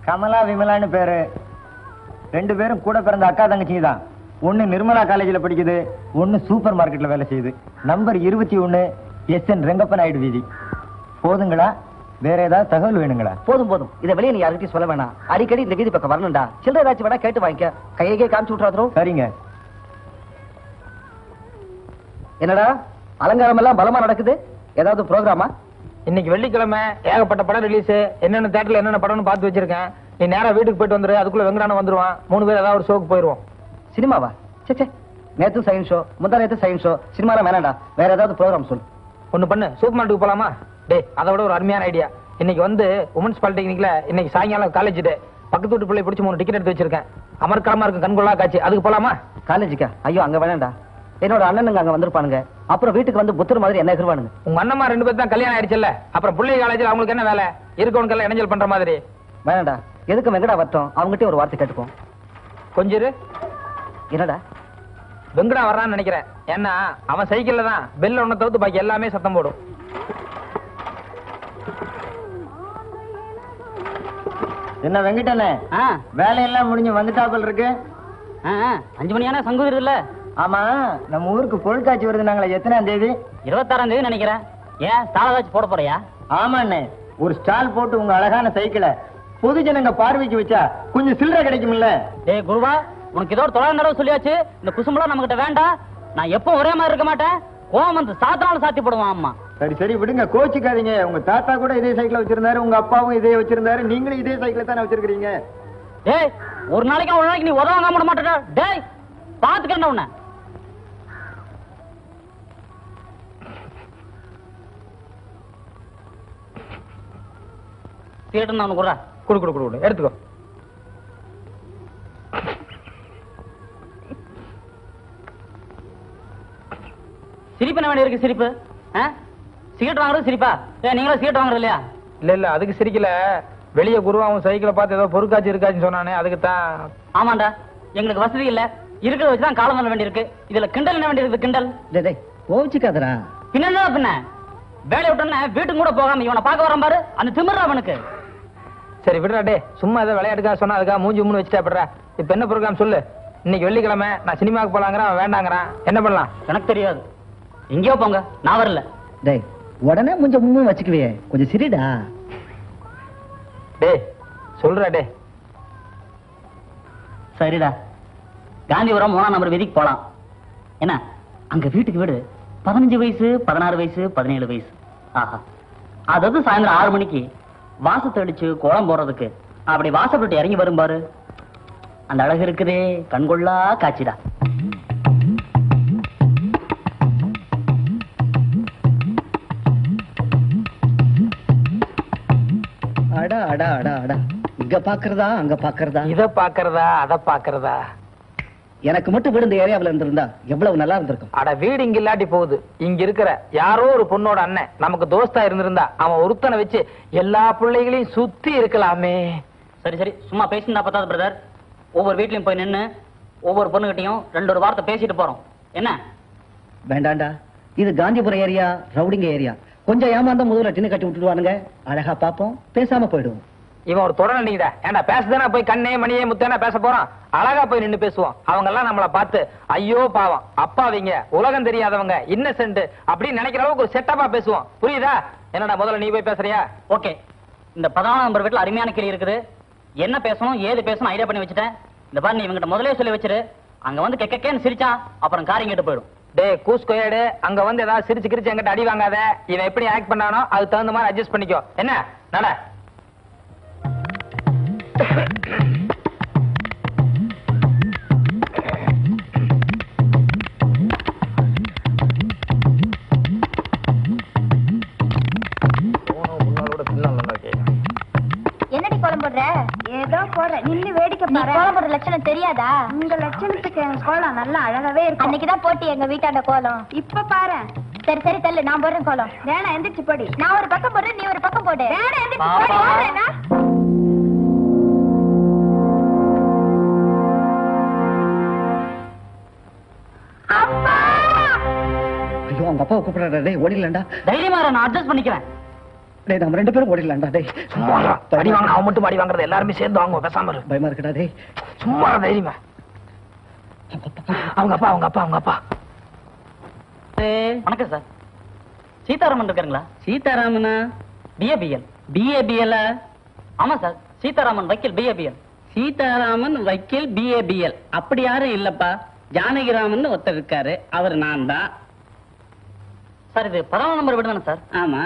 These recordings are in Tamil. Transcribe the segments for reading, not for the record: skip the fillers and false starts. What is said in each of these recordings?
கமலா விமலான்னு பேரு. 2 பேரும் கூட பிறந்த அக்கா தங்கச்சி தான். ஒன்னு நிர்மலா காலேஜில் படிக்குது, ஒன்னு சூப்பர் மார்க்கெட்ல வேலை செய்யுது. நம்பர் 21 SN ரெங்கப்ப நாயுடு வீதி. போதுங்களா? வேற ஏதாவது தகவல் வேணுங்களா? போதும் போதும், இதை வெளியே நீ யாருக்கிட்டையும் சொல்ல வேணாம். அடிக்கடி இந்த வீதி பக்கம் வரணும்டா. சில்லறை ஏதாச்சும் வேணா கேட்டு வாங்கிக்க. கையே காமிச்சு விட்டுறாதோ. சரிங்க. என்னடா அலங்காரம் எல்லாம் பலமா நடக்குது? ஏதாவது ப்ரோக்ராமா? இன்னைக்கு வெள்ளிக்கிழமை ஏகப்பட்ட படம் ரிலீஸ். என்னென்ன தியேட்டர்ல என்னென்ன படம்னு பார்த்து வச்சிருக்கேன். நீ நேரா வீட்டுக்கு போயிட்டு வந்துரு. அதுக்குள்ள வெங்கடான வந்துருவான். 3 பேர் ஏதாவது ஒரு ஷோக்கு போயிருவோம். சினிமாவா? சே நேத்து சயின்ஸ் ஷோ, முந்தா நேத்து சயின்ஸ் ஷோ. சினிமாலாம் வேணாண்டா, வேற ஏதாவது ப்ரோக்ராம் சொல்லு. ஒண்ணு பண்ணு, சூப்பர் மார்க்கெட்டுக்கு போலாமா? டே, அதை விட ஒரு அருமையான ஐடியா. இன்னைக்கு வந்து உமன்ஸ் பாலிடெக்னிக்ல இன்னைக்கு சாயங்காலம் காலேஜ் டே. பக்கத்து வீட்டு பிள்ளை பிடிச்சி 3 டிக்கெட் எடுத்து வச்சிருக்கேன். அமர்க்கலமா இருக்கும், கண்கொள்ளா காட்சி. அதுக்கு போலாமா? காலேஜுக்கா? ஐயோ அங்க வேணாண்டா. என்னோட அண்ணனுங்க அங்க வந்திருப்பானுங்க. அப்புறம் வீட்டுக்கு வந்து புத்தர் மாதிரி என்ன எதிர்வானுங்க. உங்க அண்ணம்மா 2 பேர் தான் கல்யாணம் ஆயிடுச்சுல்ல. அப்புறம் பிள்ளை காலேஜ்ல அவங்களுக்கு என்ன வேலை? இருக்கவனுக்கெல்லாம் இணைஞ்சல் பண்ற மாதிரி. வேணாண்டா, எதுக்கு வெங்கடா வரட்டும். அவங்ககிட்ட ஒரு வார்த்தை கேட்டுப்போம். கொஞ்சம் என்னடா வெங்கடா வர்றான்னு நினைக்கிறேன். ஏன்னா அவன் சைக்கிள்ல தான் பெல் ஒண்ணு தவிர்த்து பாக்கி எல்லாமே சத்தம் போடும். என்ன வெங்கடனே, வேலையெல்லாம் முடிஞ்சு வந்துட்டாப்பல் இருக்கு. 5 மணியான சங்குதிர் இல்ல? ஆமா, நம்ம ஊருக்கு பொருட்காட்சி வருது. நாங்களே எத்தனாம் தேதி? 26ஆம் தேதி நினைக்கிறேன். ஏன் ஸ்டால் ஏதாச்சும் போட போறியா? ஆமாண்ணே, ஒரு ஸ்டால் போட்டு உங்க அழகான சைக்கிளை பொது ஜனங்க பார்வைக்கு வச்சா கொஞ்சம் சில்லறை கிடைக்கும்ல. டேய் குருவா, உனக்கு ஏதோ 900 தடவை சொல்லியாச்சு. இந்த குசும்பலாம் நம்ம கிட்ட வேண்டாம். நான் எப்போ ஒரே மாதிரி இருக்க மாட்டேன். கோவம் வந்து சாத்தினாலும் சாத்தி போடுவான். அம்மா சரி சரி விடுங்க, கோச்சிக்காதீங்க. உங்க தாத்தா கூட இதே சைக்கிள் வச்சிருந்தாரு, உங்க அப்பாவும் இதே வச்சிருந்தாரு, நீங்களும் இதே சைக்கிள் தானே வச்சிருக்கீங்க. டேய், ஒரு நாளைக்கு நீ உதவாங்க விட மாட்டேடா. டேய், பாத்துக்கிறேன் உன்னை. தியேட்டர் நான் குடுறா. குடு எடுத்துக்கோ. சிரிப்பு என்ன வேண்டி இருக்கு? சிரிப்பு சிகரெட் வாங்குறது சிரிப்பா? நீங்களும் சிகரெட் வாங்குறது இல்லையா? இல்ல அதுக்கு சிரிக்கல. வெளியே குருவாவும் சைக்கிளை பார்த்து ஏதோ பொறுக்காச்சு இருக்காச்சுன்னு சொன்னானே, அதுக்கு தான். ஆமாண்டா, எங்களுக்கு வசதி இல்ல, இருக்கிறத வச்சுதான் காலம் பண்ண வேண்டி இருக்கு. இதுல கிண்டல் என்ன வேண்டி இருக்கு? கிண்டல் கோவிச்சுக்காதரா? பின்ன வேலையை விட்டோன்னு வீட்டுக்கு கூட போகாம இவனை பார்க்க வரான் பாரு, அந்த திமிர்றா அவனுக்கு. சரி விடுறா. டே, சும்மா ஏதோ விளையாட்டுக்கா சொன்னா அதுக்காக மூஞ்சி மூணு வச்சுட்டா படுறா. இப்ப என்ன ப்ரோக்ராம் சொல்லு. இன்னைக்கு வெள்ளிக்கிழமை, நான் சினிமாவுக்கு போலாங்கிறான், அவன் வேண்டாங்கிறான். என்ன பண்ணலாம்? எனக்கு தெரியாது. எங்கேயோ போங்க, நான் வரல. டேய், உடனே கொஞ்சம் முன்னு வச்சுக்குவே, கொஞ்சம் சிரிடா. டே சொல்றா. டே சரிடா, காந்திபுரம் 3ஆம் நம்பர் வீதிக்கு போலாம். என்ன அங்க வீட்டுக்கு வீடு 15 வயசு, 16 வயசு, 17 வயசு. ஆஹா, அதாவது சாயந்தரம் 6 மணிக்கு வாசத்தை அடிச்சு கோலம் போடுறதுக்கு அப்படி வாசப்பட்டு இறங்கி வரும் பாரு, அந்த அழகு இருக்குதே, கண்கொள்ளா காட்சிடா. அடா அடா அடா அடா, இங்க பாக்குறதா அங்க பாக்குறதா, இத பாக்குறதா அத பாக்குறதா. எனக்கு மட்டும் வீடு இந்த ஏரியாவில் இருந்திருந்தா எவ்வளவு நல்லா இருந்திருக்கும். அட, வீடு இங்க இல்லாட்டி போகுது. இங்க இருக்கிற யாரோ ஒரு பொண்ணோட அண்ணன் நமக்கு தோஸ்தா இருந்திருந்தா அவன் ஒருத்தனை வச்சு எல்லா பிள்ளைகளையும் சுத்தி இருக்கலாமே. சரி சரி, சும்மா பேசினா பத்தாது பிரதர். ஒவ்வொரு வீட்லயும் போய் நின்று ஒவ்வொரு பொண்ணுகிட்டையும் 2 வார்த்தை பேசிட்டு போறோம். என்ன? வேண்டாண்டா, இது காந்திபுரம் ஏரியா, ரவுடிங்க ஏரியா. கொஞ்சம் ஏமாந்தா முதல்ல டின்னு கட்டி விட்டுடுவானுங்க. அழகா பாப்போம், பேசாம போயிடுவோம். இவன் ஒரு தொடர் நீடா. ஏண்டா பேசுதானே போய் கண்ணே மணியே முத்தேனா பேச போறான். அழகா போய் நின்னு பேசுவோம். அவங்க எல்லாம் நம்மளை பார்த்து ஐயோ பாவம், அப்பாவிங்க, உலகம் தெரியாதவங்க, இன்னசென்ட் அப்படின்னு நினைக்கிற அளவுக்கு ஒரு செட்டப்பா பேசுவோம். புரியுதா? என்னடா முதல்ல நீ போய் பேசுறியா? ஓகே. இந்த 14ஆம் நம்பர் வீட்டுல அருமையான கிளி இருக்குது. என்ன பேசணும் ஏது பேசணும் ஐடியா பண்ணி வச்சுட்டேன். இந்த பாரு, நீ இவங்கிட்ட முதலே சொல்லி வச்சிரு. அங்க வந்து கெக்கேன்னு சிரிச்சா அப்புறம் காரியம் கேட்டு போயிடும். டே கூஸ்கோயடு, அங்க வந்து ஏதாவது சிரிச்சு கிரிச்சு எங்கிட்ட அடி வாங்காத. இவன் எப்படி ஆக்ட் பண்ணானோ அதுக்கு தகுந்த மாதிரி அட்ஜஸ்ட் பண்ணிக்கோ. என்ன நட. என்னடி கோலம் போடுற? ஏதோ போடுற, நின்னு வேடிக்கை பாரு. கோலம் போடுற லட்சணம் தெரியாதா? உங்க லட்சணத்துக்கு எங்க கோலம் நல்லா அழகாவே இருக்கு. அன்னைக்குதான் போட்டி எங்க வீட்டாண்ட கோலம். இப்ப பாரு. சரி சரி தள்ளு, நான் போடுறேன் கோலம். வேணா எந்திரிச்சு போடி. நான் ஒரு பக்கம் போடுறேன், நீ ஒரு பக்கம் போடு. வேணா எந்திரிச்சு போடி. ஐயோ, அவங்க அப்பாவை கூப்பிடுறாரு. ஓடிடலண்டா. தைரியமா நான் அட்ஜஸ்ட் பண்ணிக்கிறேன். டேய் நம்ம 2 பேரும் ஓடிடலாம்டா டேய். சும்மா அடி வாங்க, அவன் மட்டும் அடி வாங்குறது எல்லாருமே சேர்ந்து வாங்குவோம், பேசாம இரு. பயமா இருக்குடா டேய். சும்மா தைரியமா. அவங்க அப்பா. வணக்கம் சார். சீதாராமன் இருக்காருங்களா? சீதாராமனா? பிஏபிஎல். ஆமா சார், சீதாராமன் வக்கீல் பிஏபிஎல். சீதாராமன் வக்கீல் BABL. அப்படி யாரும் இல்லப்பா. ஜானகிராமன் ஒருத்தர் இருக்காரு, அவர் நான் தான். சார் இது 11 நம்பர் வீடு தானே சார்? ஆமா.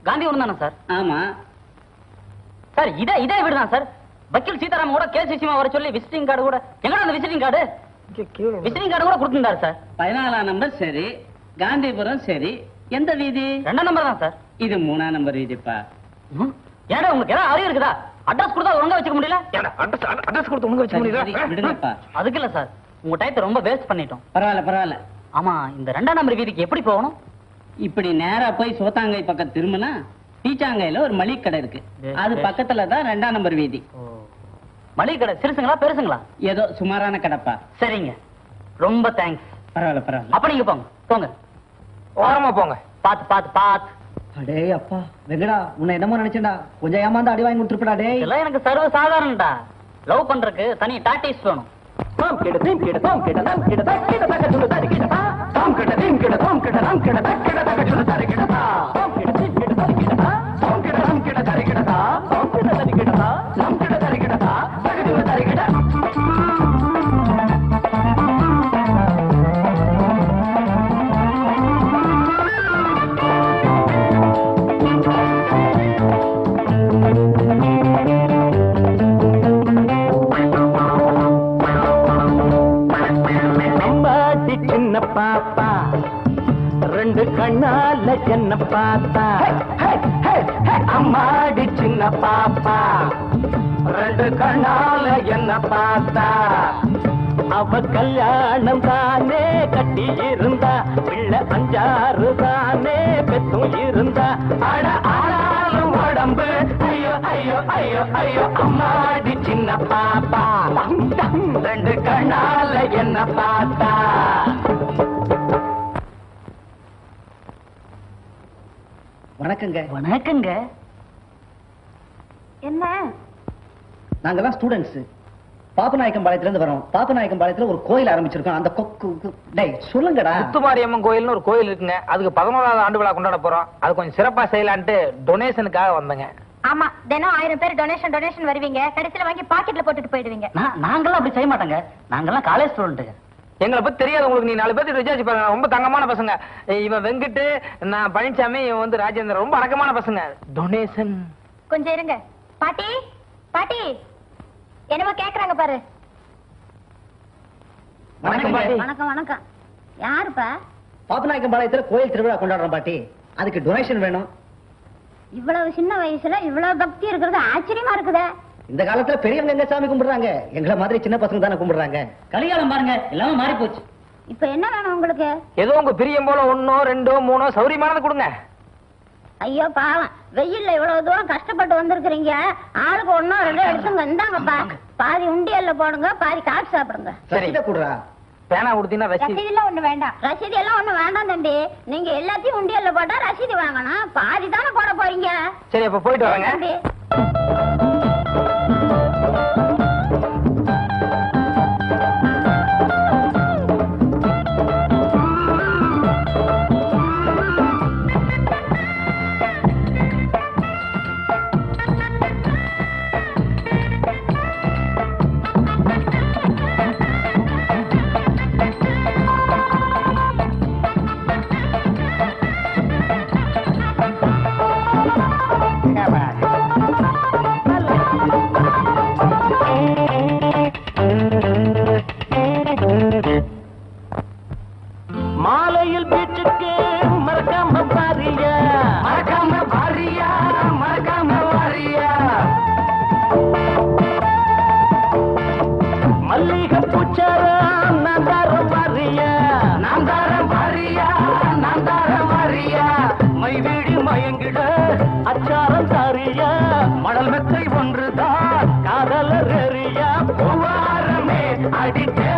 காந்திபுரம் தானே சார்? ஆமா. சார் இதே வீடு தான் சார். வக்கீல் சீதாராமன் கூட கேஸ் விஷயமா வர சொல்லி விசிட்டிங் கார்டு கூட எங்கடா அந்த விசிட்டிங் கார்டு கூட கொடுத்துருந்தாரு சார். 14ஆம் நம்பர் சரி, காந்திபுரம் சரி. எந்த வீதி? 2 நம்பர் தான் சார். இது 3ஆம் நம்பர் வீதிப்பா. ஏடா உங்களுக்கு ஏதாவது அறிவு இருக்குதா? அட்ரஸ் கொடுத்தா ஒழுங்கா வச்சுக்க முடியல? அட்ரஸ் கொடுத்து உங்க வச்சு விடுங்கப்பா. அதுக்கு இல்ல சார், உங்க டயத்தை ரொம்ப வேஸ்ட் பண்ணிட்டோம். பரவாயில்ல. ஆமா, இந்த 2ஆம் நம்பர் வீதிக்கு எப்படி போகணும்? இப்படி நேரா போய் சோத்தாங்கை பக்கம் திரும்பினா பீச்சாங்கையில ஒரு மளிகை கடை இருக்கு. அது பக்கத்துல தான் 2ஆம் நம்பர் வீதி. மளிகை கடை சிறுசுங்களா பெருசுங்களா? ஏதோ சுமாரான கடைப்பா. சரிங்க, ரொம்ப தேங்க்ஸ். பரவாயில்ல. அப்ப நீங்க போங்க. ஓரமா போங்க. பாத்து. அடே அப்பா வெங்கடா, உன்னை என்னமோ நினைச்சேன்டா. கொஞ்சம் ஏமாந்து அடி வாங்கி கொடுத்துருப்படா டேய். இதெல்லாம் எனக்கு சர்வ சாதாரணடா. லவ் பண்றதுக்கு தனி டாக்டிக்ஸ் வேணும். பாப்பா 2 கண்ணால என்ன பார்த்தா, அம்மாடி சின்ன பாப்பா 2 கண்ணால என்ன பார்த்தா, அவ கல்யாணம் தானே கட்டி இருந்தா, பிள்ளை 5-6 தானே பெத்தும் இருந்தா, அட ஆனாலும் உடம்பு ஐயோ அம்மாடி சின்ன பாப்பா 2 கண்ணால என்ன பார்த்தா. வணக்கங்க. என்ன? நாங்கெல்லாம் ஸ்டூடெண்ட்ஸ். பாப்பநாயக்கம்பாளையத்துல இருந்து வரோம். பாப்பநாயக்கம்பாளையத்துல ஒரு கோயில் ஆரம்பிச்சிருக்கோம். அந்த டேய் சொல்லுங்கடா. முத்துமாரியம்மன் கோயில்னு ஒரு கோயில் இருக்குங்க. அதுக்கு 11வது ஆண்டு விழா கொண்டாட போறோம். அது கொஞ்சம் சிறப்பா செய்யலான்ட்டு டொனேஷனுக்காக வந்தங்க. ஆமா, தினம் 1000 பேர் டொனேஷன் வருவீங்க. கடைசியில வாங்கி பாக்கெட்ல போட்டுட்டு போயிடுவீங்க. நாங்கெல்லாம் அப்படி செய்ய மாட்டாங்க. நாங்கெல்லாம் காலேஜ் ஸ்டூடெண்ட். எங்களை பத்தி தெரியாது உங்களுக்கு. நீ 4 பேருக்கு விசாரிச்சு பாருங்க. ரொம்ப தங்கமான பசங்க. இவன் வெங்கிட்டு, நான் பழனிசாமி, இவன் வந்து ராஜேந்திரன். ரொம்ப அடக்கமான பசங்க. டொனேஷன் கொஞ்சம் இருங்க. பாட்டி என்னமோ கேக்குறாங்க பாரு. வணக்கம். யாருப்பா? பாப்பநாயக்கம்பாளையத்துல கோயில் திருவிழா கொண்டாடுறோம் பாட்டி. அதுக்கு டொனேஷன் வேணும். இவ்வளவு சின்ன வயசுல இவ்வளவு பக்தி இருக்கிறது ஆச்சரியமா இருக்குதே. இந்த காலத்துல பெரியவங்க எங்க சாமி கும்பிடுறாங்க? எங்களை மாதிரி சின்ன பசங்க தானே கும்பிடுறாங்க. கலிகாலம் பாருங்க, எல்லாமே மாறி போச்சு. இப்ப என்ன வேணும் உங்களுக்கு? ஏதோ உங்க பிரியம் போல 1, 2, 3 சௌரியமானது கொடுங்க. ஐயோ பாவம், வெயில்ல இவ்வளவு தூரம் கஷ்டப்பட்டு வந்திருக்கிறீங்க. ஆளுக்கு 1, 2 எடுத்துங்க. இந்தாங்கப்பா, பாதி உண்டியல்ல போடுங்க, பாதி காசு சாப்பிடுங்க. ரசீதை குடுறா. பேனா கொடுத்தீங்கன்னா ரசீது எல்லாம் ஒண்ணு வேண்டாம். ரசீது எல்லாம் ஒண்ணு வேண்டாம் தம்பி. நீங்க எல்லாத்தையும் உண்டியல்ல போட்டா ரசீது வாங்கணும். பாதி தானே போட போறீங்க. சரி, அப்ப போயிட்டு வரேங்க. தம்பி மாலையில் பீச்சுக்கு மறக்காம பாரியா, மல்லிகை பூச்சாரம் நான் தரம் பாரியா, மைவீடி மயங்கிட அச்சாரம் தாரியா, மணல் மெத்தை ஒன்றுதான் காதலர் எறியா, பூவாரமே அடித்தே